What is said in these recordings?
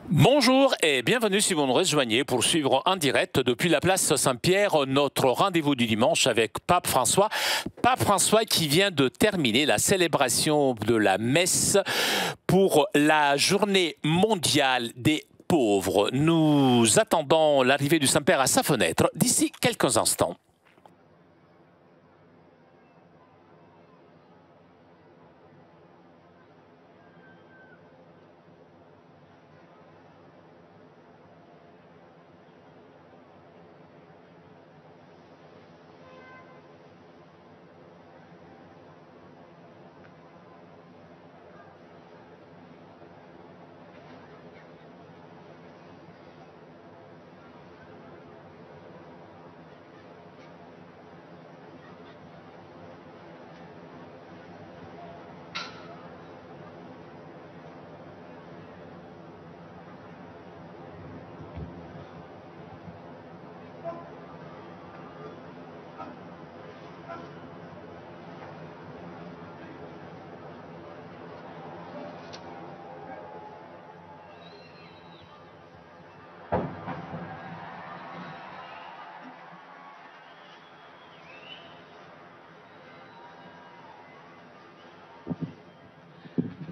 Bonjour et bienvenue si vous nous rejoignez pour suivre en direct depuis la place Saint-Pierre notre rendez-vous du dimanche avec Pape François. Pape François qui vient de terminer la célébration de la messe pour la journée mondiale des pauvres. Nous attendons l'arrivée du Saint-Père à sa fenêtre d'ici quelques instants.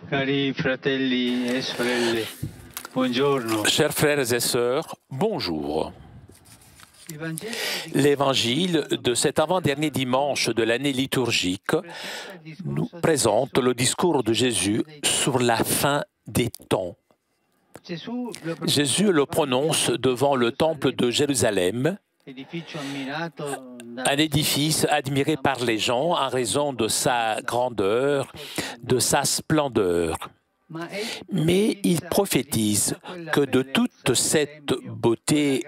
Cari fratelli e sorelle, buongiorno. Chers frères et sœurs, bonjour. L'évangile de cet avant-dernier dimanche de l'année liturgique nous présente le discours de Jésus sur la fin des temps. Jésus le prononce devant le temple de Jérusalem, un édifice admiré par les gens en raison de sa grandeur, de sa splendeur. Mais il prophétise que de toute cette beauté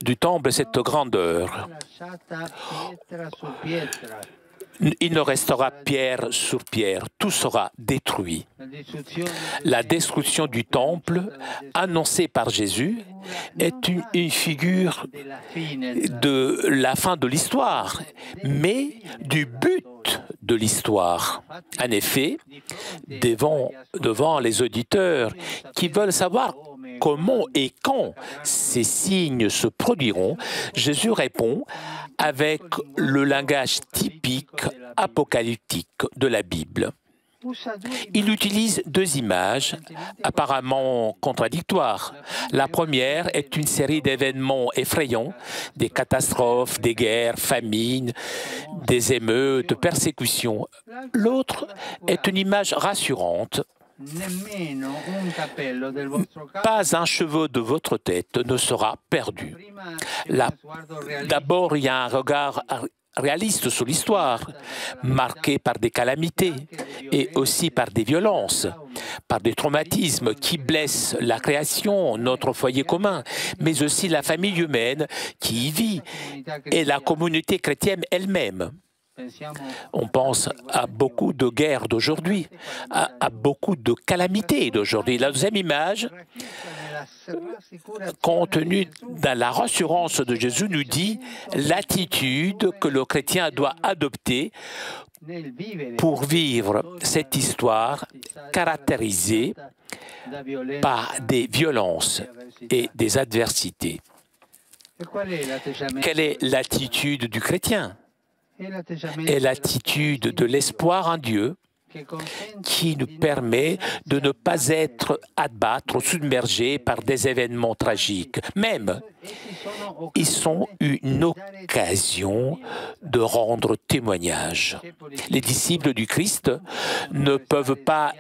du temple, cette grandeur, il ne restera pierre sur pierre, tout sera détruit. La destruction du temple, annoncée par Jésus, est une figure de la fin de l'histoire, mais du but de l'histoire. En effet, devant les auditeurs qui veulent savoir comment et quand ces signes se produiront, Jésus répond avec le langage typique apocalyptique de la Bible. Il utilise deux images apparemment contradictoires. La première est une série d'événements effrayants, des catastrophes, des guerres, famines, des émeutes, persécutions. L'autre est une image rassurante. Pas un cheveu de votre tête ne sera perdu. D'abord, il y a un regard réaliste sur l'histoire, marqué par des calamités et aussi par des violences, par des traumatismes qui blessent la création, notre foyer commun, mais aussi la famille humaine qui y vit et la communauté chrétienne elle-même. On pense à beaucoup de guerres d'aujourd'hui, à beaucoup de calamités d'aujourd'hui. La deuxième image, contenue dans la rassurance de Jésus, nous dit l'attitude que le chrétien doit adopter pour vivre cette histoire caractérisée par des violences et des adversités. Quelle est l'attitude du chrétien ? Et l'attitude de l'espoir en Dieu qui nous permet de ne pas être abattre, submergés par des événements tragiques. Même, ils sont une occasion de rendre témoignage. Les disciples du Christ ne peuvent pas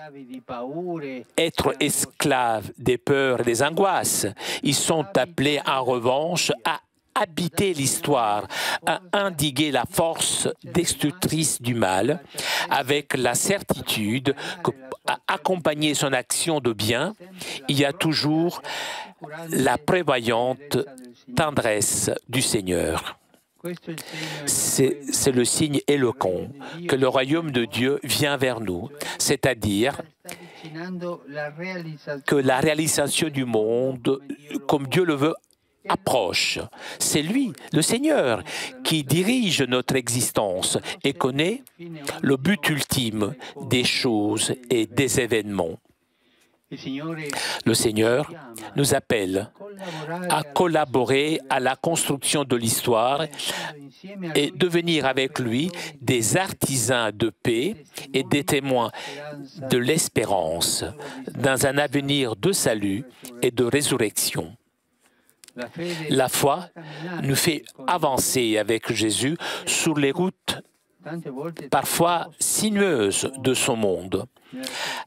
être esclaves des peurs et des angoisses. Ils sont appelés en revanche à habiter l'histoire, à endiguer la force destructrice du mal, avec la certitude que, à accompagner son action de bien, il y a toujours la prévoyante tendresse du Seigneur. C'est le signe éloquent que le royaume de Dieu vient vers nous, c'est-à-dire que la réalisation du monde, comme Dieu le veut, approche. C'est lui, le Seigneur, qui dirige notre existence et connaît le but ultime des choses et des événements. Le Seigneur nous appelle à collaborer à la construction de l'histoire et devenir avec lui des artisans de paix et des témoins de l'espérance dans un avenir de salut et de résurrection. La foi nous fait avancer avec Jésus sur les routes parfois sinueuses de son monde,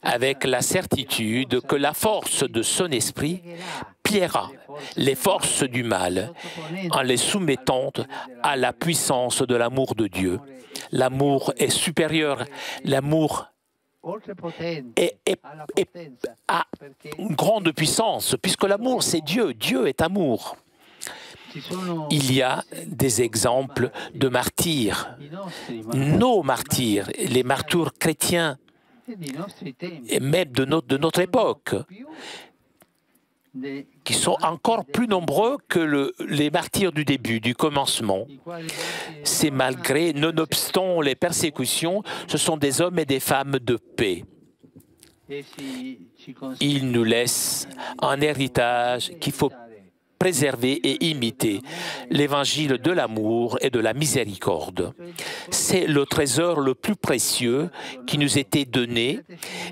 avec la certitude que la force de son esprit pliera les forces du mal en les soumettant à la puissance de l'amour de Dieu. L'amour est supérieur, l'amour a une grande puissance, puisque l'amour c'est Dieu, Dieu est amour. Il y a des exemples de martyrs, nos martyrs, les martyrs chrétiens, et même de notre époque, qui sont encore plus nombreux que les martyrs du début, du commencement. C'est malgré, nonobstant les persécutions, ce sont des hommes et des femmes de paix. Ils nous laissent un héritage qu'il faut préserver et imiter, l'évangile de l'amour et de la miséricorde. C'est le trésor le plus précieux qui nous était donné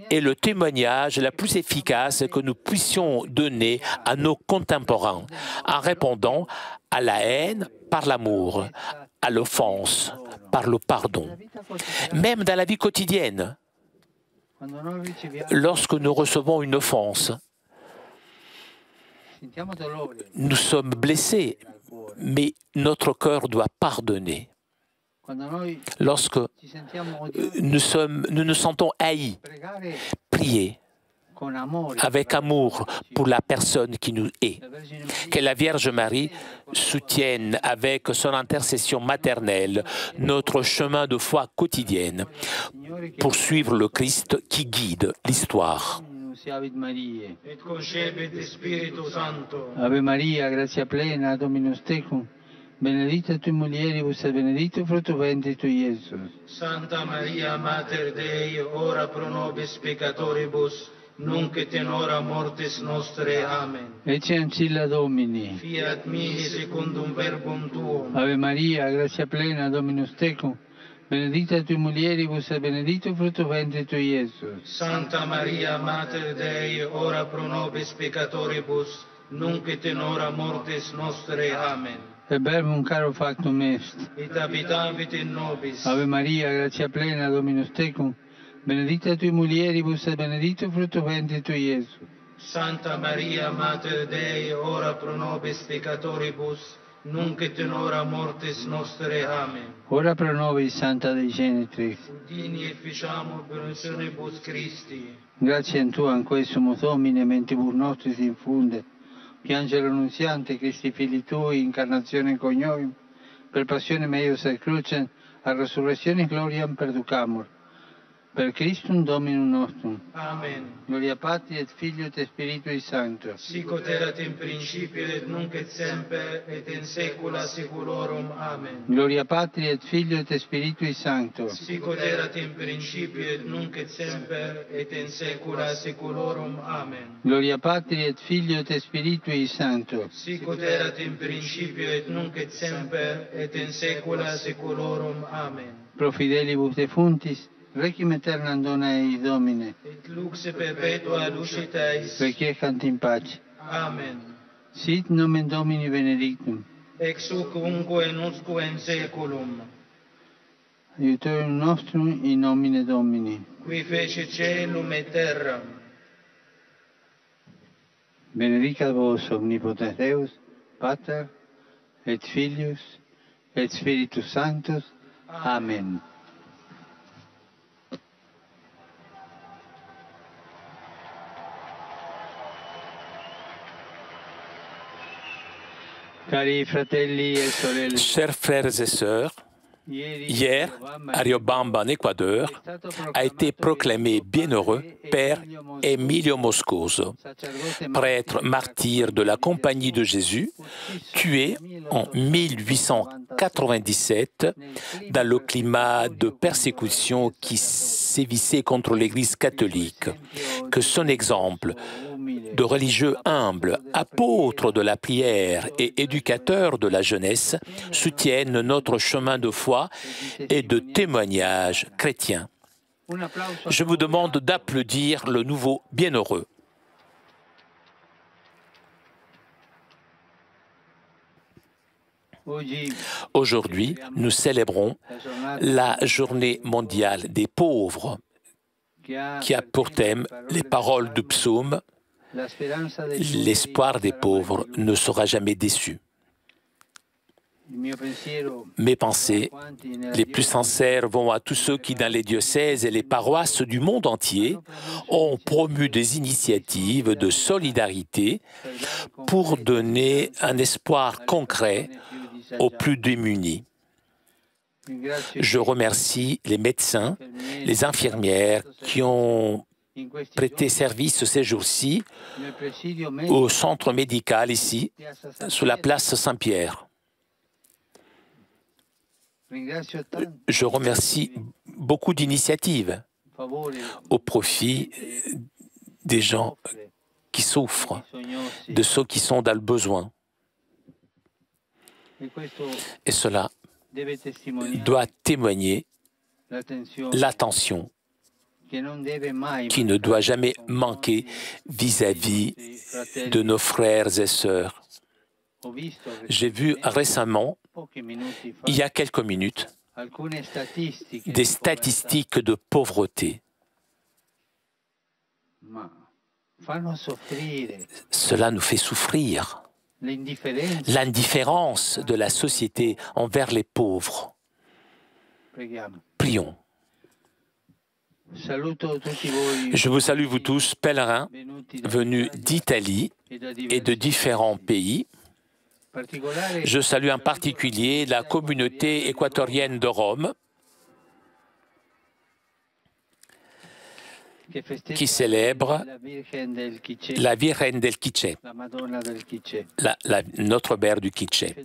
et le témoignage le plus efficace que nous puissions donner à nos contemporains en répondant à la haine par l'amour, à l'offense par le pardon. Même dans la vie quotidienne, lorsque nous recevons une offense, nous sommes blessés, mais notre cœur doit pardonner. Lorsque nous nous sentons haïs, priez avec amour pour la personne qui nous hait. Que la Vierge Marie soutienne avec son intercession maternelle notre chemin de foi quotidienne pour suivre le Christ qui guide l'histoire. Et concepit Spiritus Sancto. Ave Maria, gratia plena, Dominus tecum, benedicta tui mulieribus et benedictus fructus ventris tui, Iesus. Santa Maria, Mater Dei, ora pro nobis peccatoribus, nunc et in hora mortis nostre. Amen. Ecce ancilla Domini. Fiat mihi secundum verbum tuum. Ave Maria, gratia plena, Dominus tecum, benedicta tui mulieribus et benedictus fructus ventris tui, Iesus. Santa Maria, Mater Dei, ora pro nobis peccatoribus, nunc et in hora mortis nostre. Amen. Et verbum caro factum est. Et habitavit in nobis. Ave Maria, gratia plena, Dominus tecum, benedicta tui mulieribus et benedictus fructus ventris tui, Iesus. Santa Maria, Mater Dei, ora pro nobis peccatoribus, nunc et in hora mortis nostre. Amen. Ora pro nobis, Santa Dei Genitrix. Udini et ficiamur benedictionibus Christi. Grazie a Tua, in quesumus Domine, mentibus nostris infunde, piangere annunziante, Christi Fili Tui, incarnazione coniovium, per passione meius et crucem, a resurrectione gloriam perducamur. Per Christum Dominum nostrum. Amen. Gloria Patri et Filio et Spiritui Sancto. Sic ut erat in principio et nunc et semper et in saecula saeculorum. Amen. Gloria Patri et Filio et Spiritui Sancto. Sic ut erat in principio et nunc et semper et in saecula saeculorum. Amen. Gloria Patri et Filio et Spiritui Sancto. Sic ut erat in principio et nunc et semper et in saecula saeculorum. Amen. Pro fidelibus defuntis, requiem aeternam dona eis Domine. Et lux perpetua lucet eis. Requiescant in pace. Amen. Sit nomen Domini benedictum. Ex hoc nunquo et nusquo in saeculum. Aiutorium nostrum in nomine Domini. Qui fece caelum et terram. Benedicat vos omnipotens Deus, Pater, et Filius, et Spiritus Sanctus. Amen. Cari fratelli e sorelle, Chers frères et sœurs, hier, à Riobamba, en Équateur, a été proclamé bienheureux Père Emilio Moscoso, prêtre martyr de la Compagnie de Jésus, tué en 1880 1997, dans le climat de persécution qui sévissait contre l'Église catholique, que son exemple de religieux humble, apôtre de la prière et éducateur de la jeunesse soutienne notre chemin de foi et de témoignage chrétien. Je vous demande d'applaudir le nouveau bienheureux. Aujourd'hui, nous célébrons la journée mondiale des pauvres, qui a pour thème les paroles du psaume « L'espoir des pauvres ne sera jamais déçu ». Mes pensées les plus sincères vont à tous ceux qui, dans les diocèses et les paroisses du monde entier, ont promu des initiatives de solidarité pour donner un espoir concret aux plus démunis. Je remercie les médecins, les infirmières qui ont prêté service ces jours-ci au centre médical ici, sous la place Saint-Pierre. Je remercie beaucoup d'initiatives au profit des gens qui souffrent, de ceux qui sont dans le besoin. Et cela doit témoigner l'attention qui ne doit jamais manquer vis-à-vis de nos frères et sœurs. J'ai vu récemment, il y a quelques minutes, des statistiques de pauvreté. Cela nous fait souffrir. L'indifférence de la société envers les pauvres. Prions. Je vous salue, vous tous, pèlerins, venus d'Italie et de différents pays. Je salue en particulier la communauté équatorienne de Rome, qui célèbre la Virgen del Quiché, notre mère du Quiché.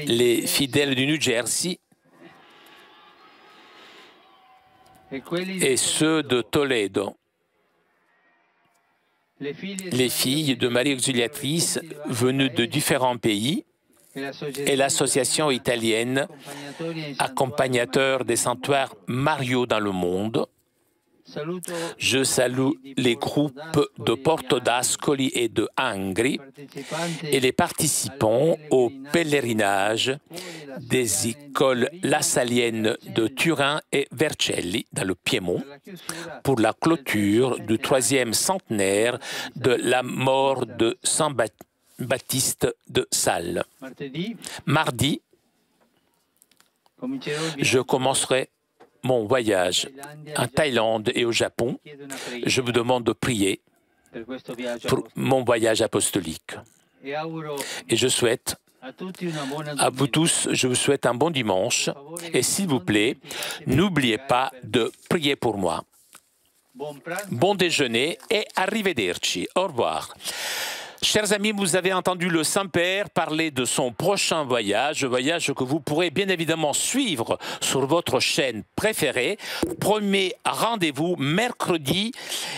Les fidèles du New Jersey et ceux de Toledo. Les filles de Marie Auxiliatrice venues de différents pays et l'association italienne accompagnateur des sanctuaires Mario dans le monde. Je salue les groupes de Porto d'Ascoli et de Angri et les participants au pèlerinage des écoles lassaliennes de Turin et Vercelli, dans le Piémont, pour la clôture du 3e centenaire de la mort de Saint Baptiste de Sales. Mardi, je commencerai mon voyage en Thaïlande et au Japon. Je vous demande de prier pour mon voyage apostolique. Et je souhaite à vous tous, je vous souhaite un bon dimanche. Et s'il vous plaît, n'oubliez pas de prier pour moi. Bon déjeuner et arrivederci. Au revoir. Chers amis, vous avez entendu le Saint-Père parler de son prochain voyage que vous pourrez bien évidemment suivre sur votre chaîne préférée. Premier rendez-vous mercredi,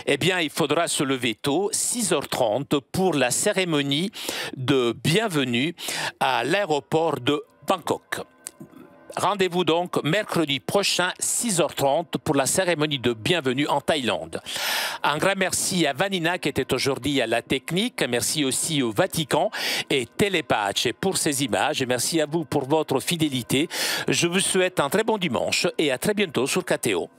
eh bien il faudra se lever tôt, 6h30 pour la cérémonie de bienvenue à l'aéroport de Bangkok. Rendez-vous donc mercredi prochain, 6h30, pour la cérémonie de bienvenue en Thaïlande. Un grand merci à Vanina qui était aujourd'hui à la technique. Merci aussi au Vatican et Telepace pour ces images. Et merci à vous pour votre fidélité. Je vous souhaite un très bon dimanche et à très bientôt sur KTO.